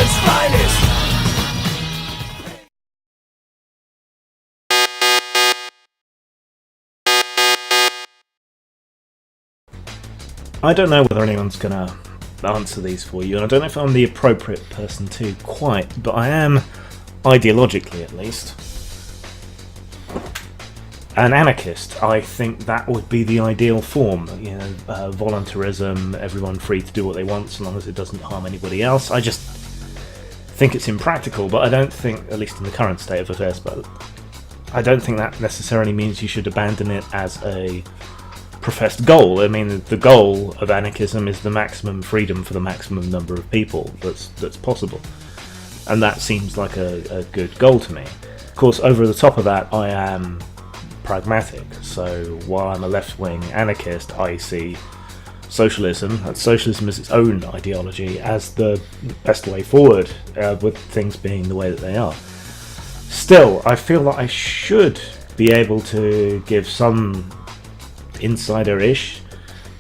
England's finest. I don't know whether anyone's going to answer these for you, and I don't know if I'm the appropriate person to quite, but I am, ideologically at least, an anarchist. I think that would be the ideal form. Voluntarism, everyone free to do what they want so long as it doesn't harm anybody else. I just think it's impractical, but I don't think, at least in the current state of affairs, but I don't think that necessarily means you should abandon it as a professed goal. I mean, the goal of anarchism is the maximum freedom for the maximum number of people that's possible, and that seems like a good goal to me. Of course, over the top of that, I am pragmatic, so while I'm a left-wing anarchist, I see socialism as its own ideology as the best way forward, with things being the way that they are. Still, I feel that I should be able to give some insider-ish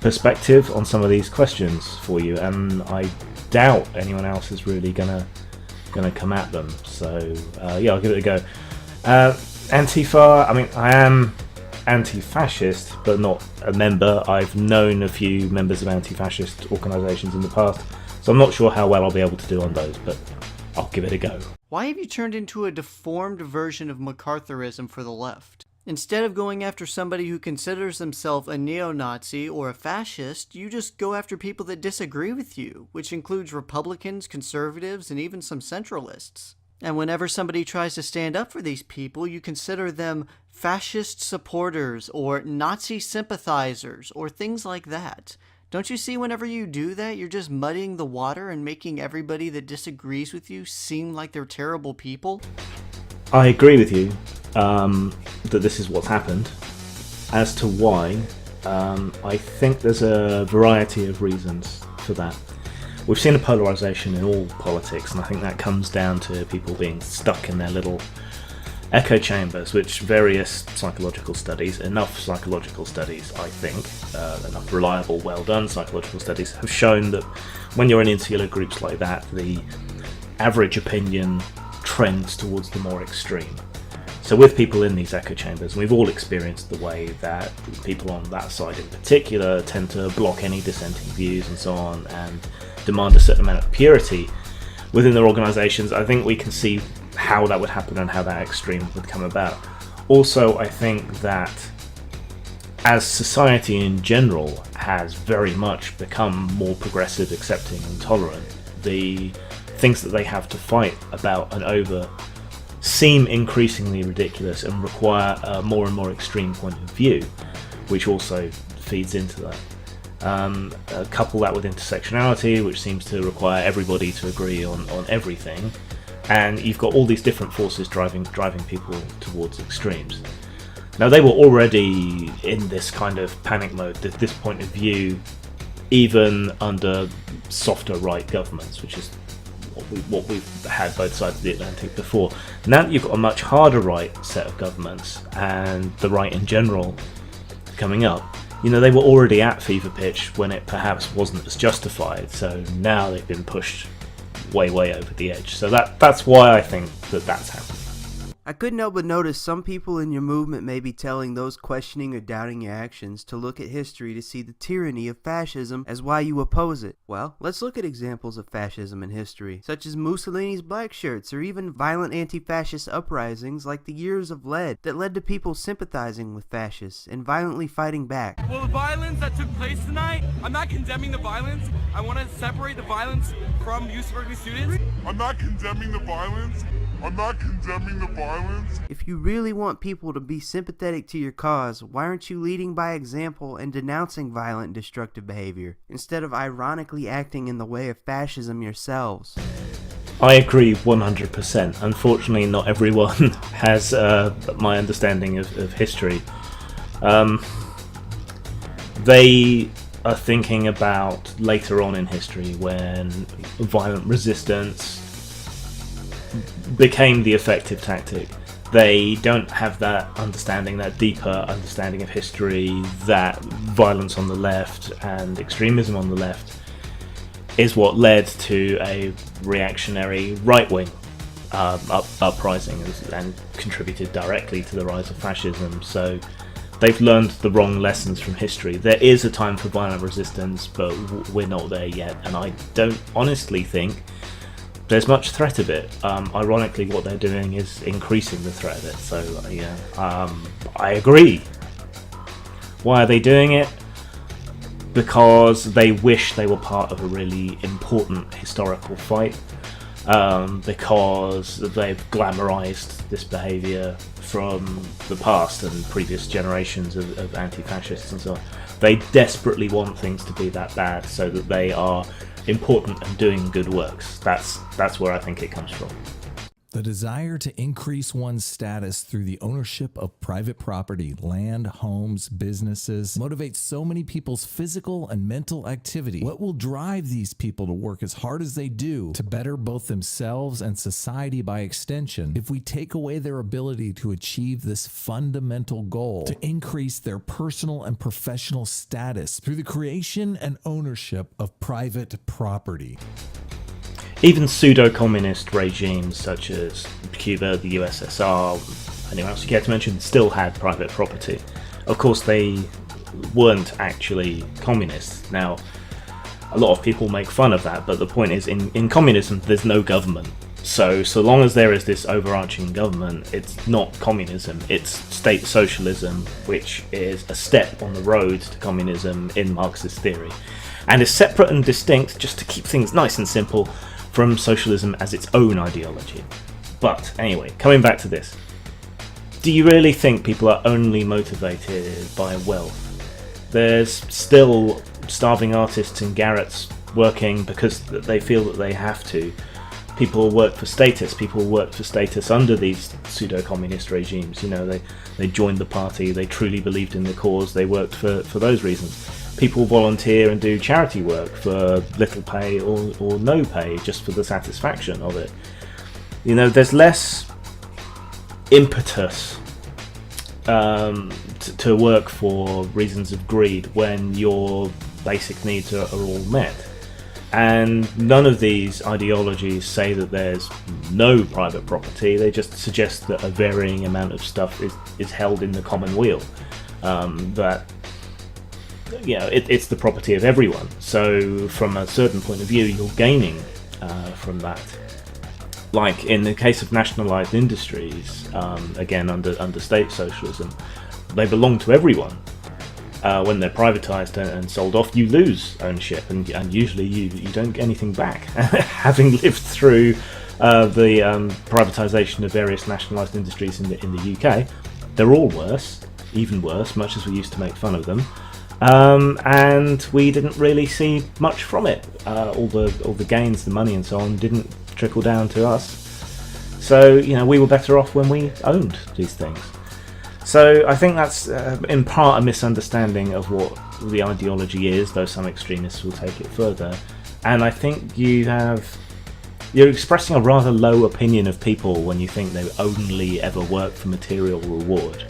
perspective on some of these questions for you, and I doubt anyone else is really gonna come at them. So I'll give it a go. Antifa, I mean, I am anti-fascist, but not a member. I've known a few members of anti-fascist organisations in the past, so I'm not sure how well I'll be able to do on those, but I'll give it a go. Why have you turned into a deformed version of McCarthyism for the left? Instead of going after somebody who considers themselves a neo-Nazi or a fascist, you just go after people that disagree with you, which includes Republicans, conservatives, and even some centralists. And whenever somebody tries to stand up for these people, you consider them fascist supporters or Nazi sympathizers or things like that. Don't you see whenever you do that, you're just muddying the water and making everybody that disagrees with you seem like they're terrible people? I agree with you that this is what's happened. As to why, I think there's a variety of reasons for that. We've seen a polarisation in all politics, and I think that comes down to people being stuck in their little echo chambers, which various psychological studies, enough psychological studies, I think, enough reliable, well-done psychological studies, have shown that when you're in insular groups like that, the average opinion trends towards the more extreme. So with people in these echo chambers, and we've all experienced the way that people on that side in particular tend to block any dissenting views and so on, and demand a certain amount of purity within their organisations. I think we can see how that would happen and how that extreme would come about. Also, I think that as society in general has very much become more progressive, accepting and tolerant, the things that they have to fight about and over seem increasingly ridiculous and require a more and more extreme point of view, which also feeds into that. Couple that with intersectionality, which seems to require everybody to agree on everything, and you've got all these different forces driving people towards extremes. Now, they were already in this kind of panic mode, this point of view, even under softer right governments, which is what we've had both sides of the Atlantic before. Now that you've got a much harder right set of governments, and the right in general coming up, they were already at fever pitch when it perhaps wasn't as justified, so now they've been pushed way over the edge. So that's why I think that's happening. I couldn't help but notice some people in your movement may be telling those questioning or doubting your actions to look at history to see the tyranny of fascism as why you oppose it. Well, let's look at examples of fascism in history, such as Mussolini's black shirts or even violent anti-fascist uprisings like the Years of Lead that led to people sympathizing with fascists and violently fighting back. Well, the violence that took place tonight, I'm not condemning the violence. I want to separate the violence from youth working students. I'm not condemning the violence. If you really want people to be sympathetic to your cause, why aren't you leading by example and denouncing violent and destructive behavior, instead of ironically acting in the way of fascism yourselves? I agree 100%. Unfortunately, not everyone has my understanding of history. They are thinking about later on in history when violent resistance became the effective tactic. They don't have that understanding, that deeper understanding of history, that violence on the left and extremism on the left is what led to a reactionary right-wing uprising and contributed directly to the rise of fascism. So they've learned the wrong lessons from history. There is a time for violent resistance, but we're not there yet, and I don't honestly think there's much threat of it. Ironically, what they're doing is increasing the threat of it. So yeah, I agree. Why are they doing it? Because they wish they were part of a really important historical fight, because they've glamorized this behavior from the past and previous generations of anti-fascists and so on. They desperately want things to be that bad so that they are important and doing good works. That's where I think it comes from. The desire to increase one's status through the ownership of private property, land, homes, businesses, motivates so many people's physical and mental activity. What will drive these people to work as hard as they do to better both themselves and society by extension if we take away their ability to achieve this fundamental goal, to increase their personal and professional status through the creation and ownership of private property? Even pseudo-communist regimes such as Cuba, the USSR, anyone else you care to mention, still had private property. Of course, they weren't actually communists. Now, a lot of people make fun of that, but the point is, in communism, there's no government. So long as there is this overarching government, it's not communism, it's state socialism, which is a step on the road to communism in Marxist theory. And is separate and distinct, just to keep things nice and simple, from socialism as its own ideology. But anyway, coming back to this. Do you really think people are only motivated by wealth? There's still starving artists in garrets working because they feel that they have to. People work for status. People work for status under these pseudo-communist regimes. You know, they joined the party, they truly believed in the cause, they worked for those reasons. People volunteer and do charity work for little pay or no pay, just for the satisfaction of it. You know, there's less impetus to work for reasons of greed when your basic needs are all met. And none of these ideologies say that there's no private property. They just suggest that a varying amount of stuff is held in the common weal. That, you know, it's the property of everyone. So from a certain point of view, you're gaining from that. Like in the case of nationalized industries, again under state socialism, they belong to everyone. When they're privatized and sold off, you lose ownership, and usually you don't get anything back. Having lived through the privatization of various nationalized industries in the UK, they're all worse, even worse, much as we used to make fun of them. And we didn't really see much from it. All the gains, the money and so on didn't trickle down to us. So, you know, we were better off when we owned these things. So I think that's in part a misunderstanding of what the ideology is, though some extremists will take it further. And I think you're expressing a rather low opinion of people when you think they only ever work for material reward.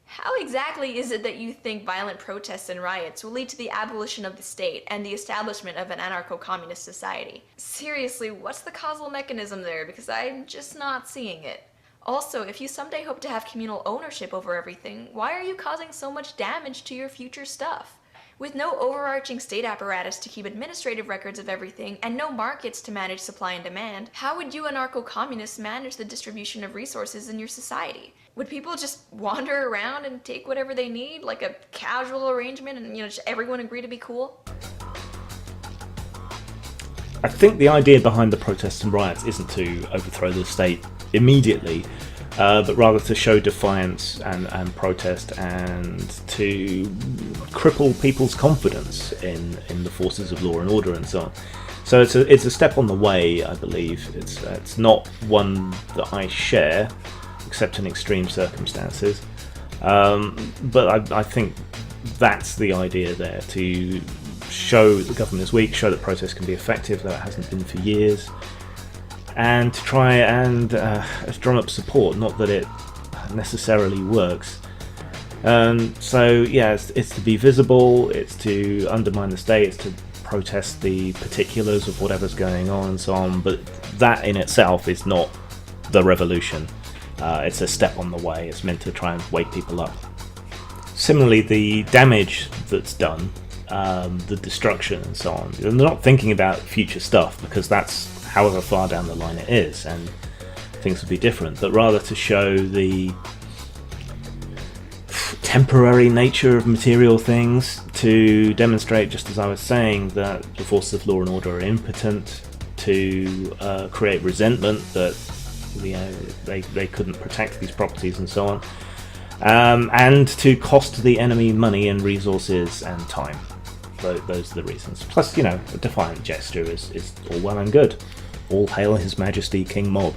How exactly is it that you think violent protests and riots will lead to the abolition of the state and the establishment of an anarcho-communist society? Seriously, what's the causal mechanism there? Because I'm just not seeing it. Also, if you someday hope to have communal ownership over everything, why are you causing so much damage to your future stuff? With no overarching state apparatus to keep administrative records of everything, and no markets to manage supply and demand, how would you anarcho-communists manage the distribution of resources in your society? Would people just wander around and take whatever they need, like a casual arrangement, and just everyone agree to be cool? I think the idea behind the protests and riots isn't to overthrow the state immediately, but rather to show defiance and protest and to cripple people's confidence in the forces of law and order and so on. So it's a step on the way, I believe. It's not one that I share, except in extreme circumstances. But I think that's the idea there, to show that the government is weak, show that protest can be effective, though it hasn't been for years, and to try and drum up support, not that it necessarily works. So yeah, it's to be visible, it's to undermine the state, it's to protest the particulars of whatever's going on and so on, but that in itself is not the revolution. It's a step on the way. It's meant to try and wake people up. Similarly, the damage that's done, the destruction and so on, they're not thinking about future stuff, because that's however far down the line it is, and things would be different, but rather to show the temporary nature of material things, to demonstrate, just as I was saying, that the forces of law and order are impotent, to create resentment that they couldn't protect these properties and so on, and to cost the enemy money and resources and time. Those are the reasons. Plus, a defiant gesture is all well and good. All hail His Majesty King Mob.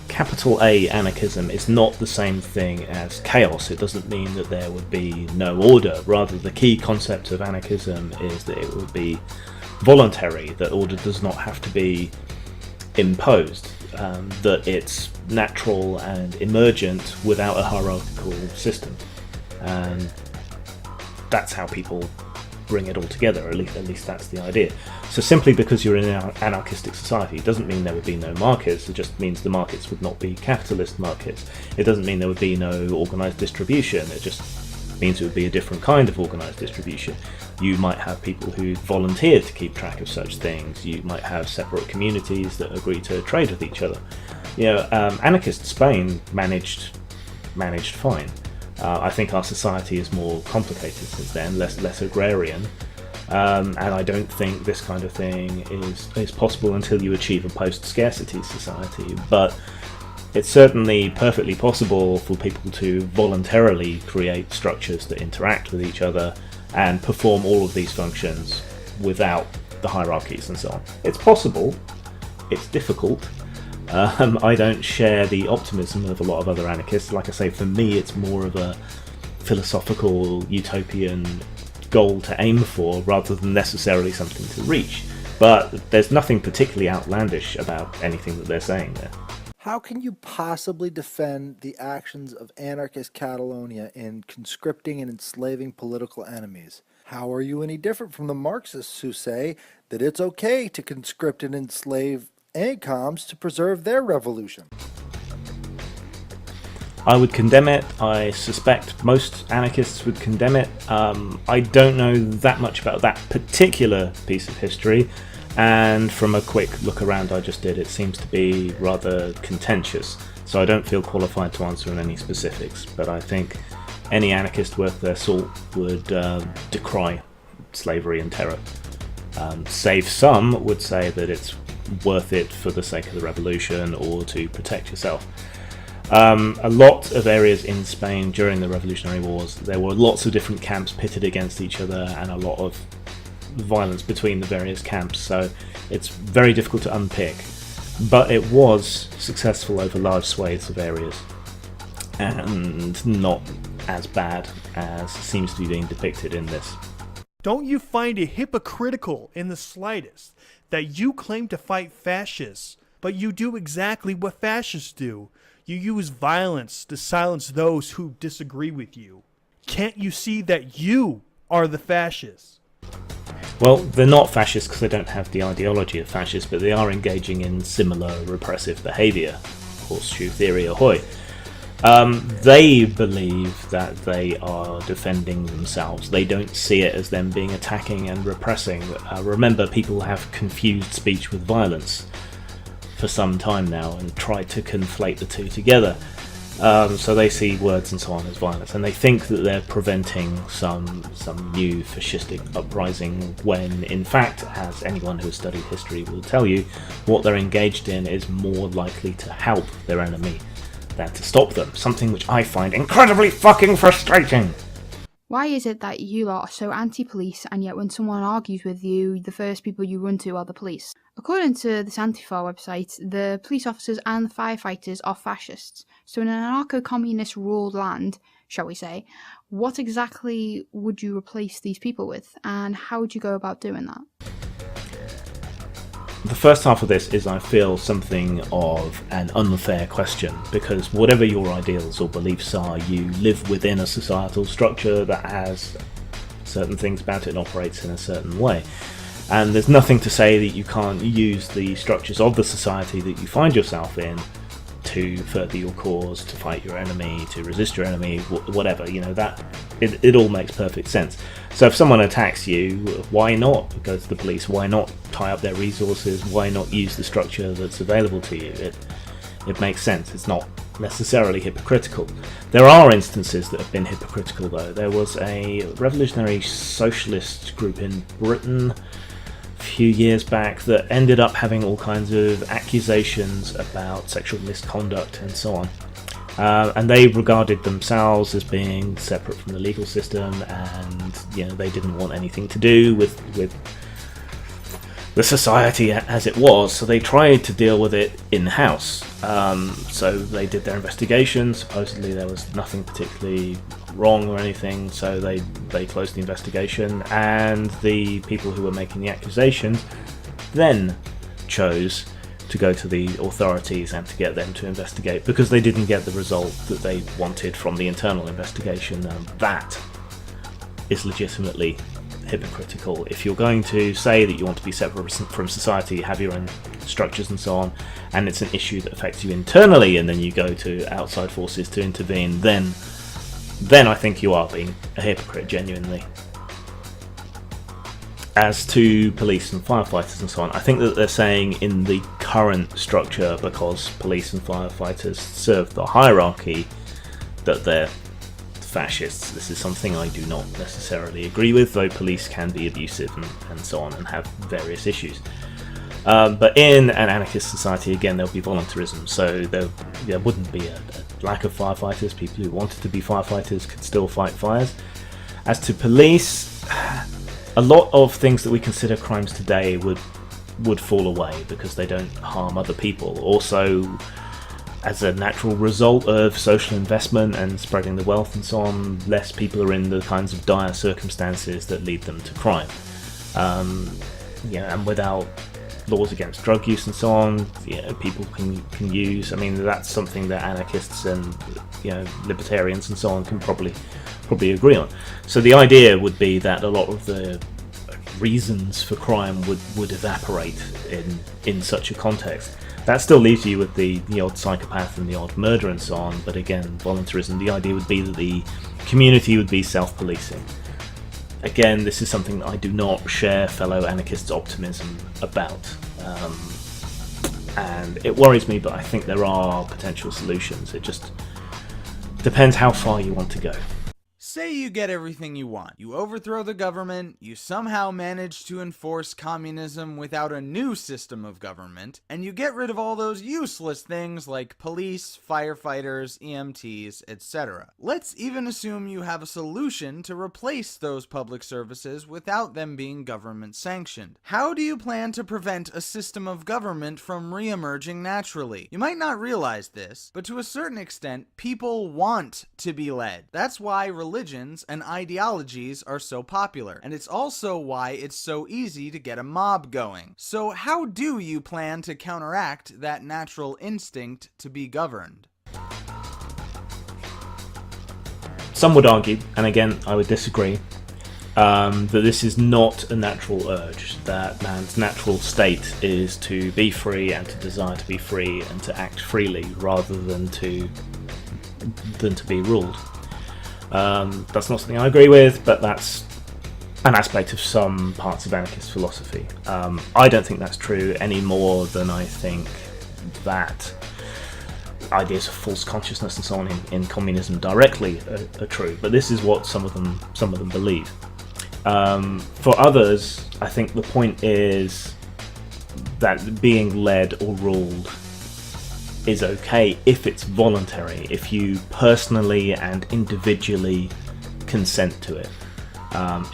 Capital A anarchism is not the same thing as chaos. It doesn't mean that there would be no order. Rather, the key concept of anarchism is that it would be voluntary, that order does not have to be imposed, that it's natural and emergent without a hierarchical system. And that's how people bring it all together, at least that's the idea. So simply because you're in an anarchistic society doesn't mean there would be no markets. It just means the markets would not be capitalist markets. It doesn't mean there would be no organised distribution. It just means it would be a different kind of organised distribution. You might have people who volunteer to keep track of such things. You might have separate communities that agree to trade with each other. Anarchist Spain managed fine. I think our society is more complicated since then, less agrarian, and I don't think this kind of thing is possible until you achieve a post-scarcity society. But it's certainly perfectly possible for people to voluntarily create structures that interact with each other and perform all of these functions without the hierarchies and so on. It's possible. It's difficult. I don't share the optimism of a lot of other anarchists. Like I say, for me it's more of a philosophical, utopian goal to aim for rather than necessarily something to reach. But there's nothing particularly outlandish about anything that they're saying there. How can you possibly defend the actions of anarchist Catalonia in conscripting and enslaving political enemies? How are you any different from the Marxists who say that it's okay to conscript and enslave ANCOMs to preserve their revolution? I would condemn it. I suspect most anarchists would condemn it. I don't know that much about that particular piece of history, and from a quick look around I just did, it seems to be rather contentious, so I don't feel qualified to answer in any specifics, but I think any anarchist worth their salt would decry slavery and terror. Save some would say that it's worth it for the sake of the revolution or to protect yourself. A lot of areas in Spain during the Revolutionary Wars, there were lots of different camps pitted against each other and a lot of violence between the various camps, so it's very difficult to unpick. But it was successful over large swathes of areas and not as bad as seems to be being depicted in this. Don't you find it hypocritical in the slightest that you claim to fight fascists, but you do exactly what fascists do? You use violence to silence those who disagree with you. Can't you see that you are the fascists? Well, they're not fascists because they don't have the ideology of fascists, but they are engaging in similar repressive behaviour. Horseshoe theory ahoy. They believe that they are defending themselves. They don't see it as them being attacking and repressing. Remember, people have confused speech with violence for some time now and tried to conflate the two together. So they see words and so on as violence, and they think that they're preventing some new fascistic uprising, when in fact, as anyone who has studied history will tell you, what they're engaged in is more likely to help their enemy than to stop them, something which I find incredibly fucking frustrating. Why is it that you lot are so anti-police, and yet when someone argues with you, the first people you run to are the police? According to this Antifa website, the police officers and the firefighters are fascists. So in an anarcho-communist ruled land, shall we say, what exactly would you replace these people with, and how would you go about doing that? The first half of this is, I feel, something of an unfair question, because whatever your ideals or beliefs are, you live within a societal structure that has certain things about it and operates in a certain way. And there's nothing to say that you can't use the structures of the society that you find yourself in to further your cause, to fight your enemy, to resist your enemy, whatever. You know, that it all makes perfect sense. So if someone attacks you, why not go to the police? Why not tie up their resources? Why not use the structure that's available to you? It makes sense. It's not necessarily hypocritical. There are instances that have been hypocritical, though. There was a revolutionary socialist group in Britain a few years back that ended up having all kinds of accusations about sexual misconduct and so on. And they regarded themselves as being separate from the legal system, and they didn't want anything to do with the society as it was, so they tried to deal with it in-house. So they did their investigation. Supposedly there was nothing particularly wrong or anything, so they closed the investigation, and the people who were making the accusations then chose to go to the authorities and to get them to investigate, because they didn't get the result that they wanted from the internal investigation. That is legitimately hypocritical. If you're going to say that you want to be separate from society, have your own structures and so on, and it's an issue that affects you internally, and then you go to outside forces to intervene, then I think you are being a hypocrite, genuinely. As to police and firefighters and so on, I think that they're saying in the current structure, because police and firefighters serve the hierarchy, that they're fascists. This is something I do not necessarily agree with, though police can be abusive and so on, and have various issues. But in an anarchist society, again, there'll be voluntarism, so there wouldn't be a lack of firefighters. People who wanted to be firefighters could still fight fires. As to police, a lot of things that we consider crimes today would fall away because they don't harm other people. Also, as a natural result of social investment and spreading the wealth and so on, less people are in the kinds of dire circumstances that lead them to crime. And without laws against drug use and so on, people can use. I mean, that's something that anarchists and libertarians and so on can probably agree on. So the idea would be that a lot of the reasons for crime would evaporate in such a context. That still leaves you with the odd psychopath and the odd murder and so on, but again, voluntarism, the idea would be that the community would be self-policing. Again, this is something that I do not share fellow anarchists' optimism about. And it worries me, but I think there are potential solutions. It just depends how far you want to go. Say you get everything you want. You overthrow the government, you somehow manage to enforce communism without a new system of government, and you get rid of all those useless things like police, firefighters, EMTs, etc. Let's even assume you have a solution to replace those public services without them being government sanctioned. How do you plan to prevent a system of government from re-emerging naturally? You might not realize this, but to a certain extent, people want to be led. That's why religions and ideologies are so popular, and it's also why it's so easy to get a mob going. So how do you plan to counteract that natural instinct to be governed? Some would argue, and again I would disagree, that this is not a natural urge, that man's natural state is to be free and to desire to be free and to act freely rather than to be ruled. That's not something I agree with, but that's an aspect of some parts of anarchist philosophy. I don't think that's true any more than I think that ideas of false consciousness and so on in communism directly are true. But this is what some of them believe. For others, I think the point is that being led or ruled is okay if it's voluntary, if you personally and individually consent to it,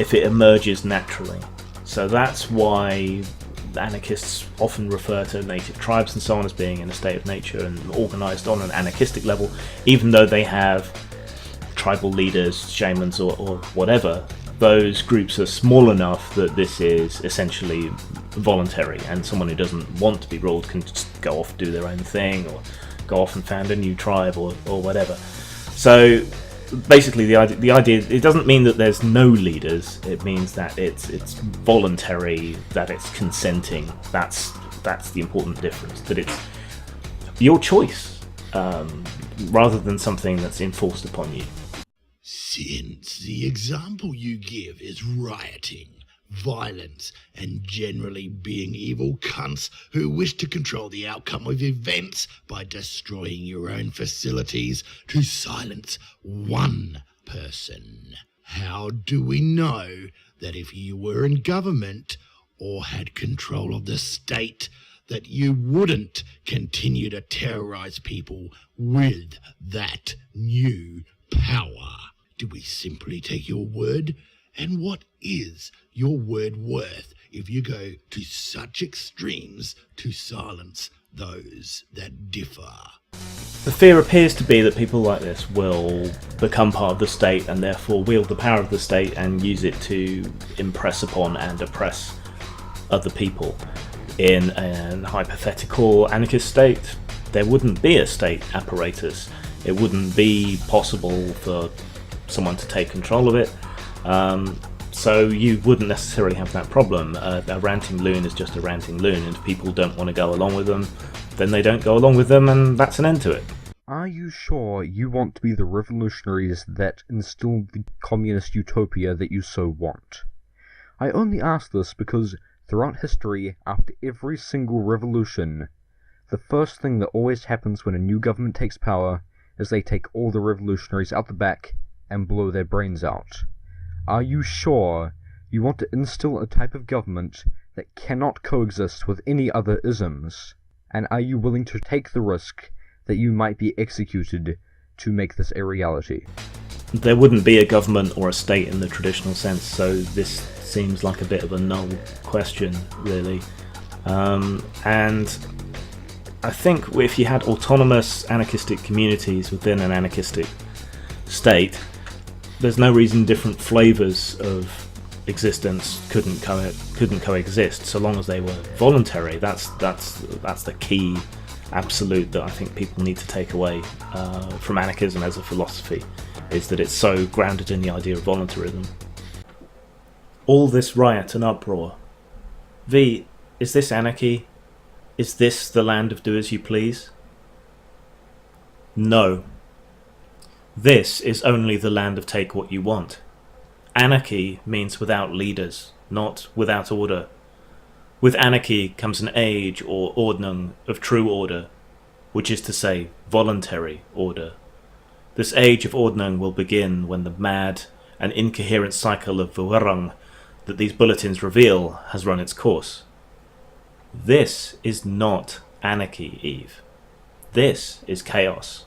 if it emerges naturally. So that's why anarchists often refer to native tribes and so on as being in a state of nature and organised on an anarchistic level, even though they have tribal leaders, shamans or whatever. Those groups are small enough that this is essentially voluntary, and someone who doesn't want to be ruled can just go off, do their own thing, or go off and found a new tribe or whatever. So basically the idea. It doesn't mean that there's no leaders. It means that it's voluntary, that it's consenting. That's the important difference. That it's your choice, rather than something that's enforced upon you. Since the example you give is rioting, violence, and generally being evil cunts who wish to control the outcome of events by destroying your own facilities to silence one person, how do we know that if you were in government or had control of the state, that you wouldn't continue to terrorize people with that new power? Do we simply take your word? And what is your word worth if you go to such extremes to silence those that differ? The fear appears to be that people like this will become part of the state and therefore wield the power of the state and use it to impress upon and oppress other people. In an hypothetical anarchist state, there wouldn't be a state apparatus. It wouldn't be possible for someone to take control of it. So you wouldn't necessarily have that problem. A ranting loon is just a ranting loon, and if people don't want to go along with them, then they don't go along with them, and that's an end to it. Are you sure you want to be the revolutionaries that instill the communist utopia that you so want? I only ask this because throughout history, after every single revolution, the first thing that always happens when a new government takes power is they take all the revolutionaries out the back and blow their brains out. Are you sure you want to instill a type of government that cannot coexist with any other isms? And are you willing to take the risk that you might be executed to make this a reality? There wouldn't be a government or a state in the traditional sense, so this seems like a bit of a null question, really. And I think if you had autonomous anarchistic communities within an anarchistic state, there's no reason different flavours of existence couldn't coexist, so long as they were voluntary. That's the key absolute that I think people need to take away from anarchism as a philosophy, is that it's so grounded in the idea of voluntarism. All this riot and uproar. V, is this anarchy? Is this the land of do as you please? No. This is only the land of take what you want. Anarchy means without leaders, not without order. With anarchy comes an age or Ordnung of true order, which is to say, voluntary order. This age of Ordnung will begin when the mad and incoherent cycle of Verwirrung that these bulletins reveal has run its course. This is not anarchy, Eve. This is chaos.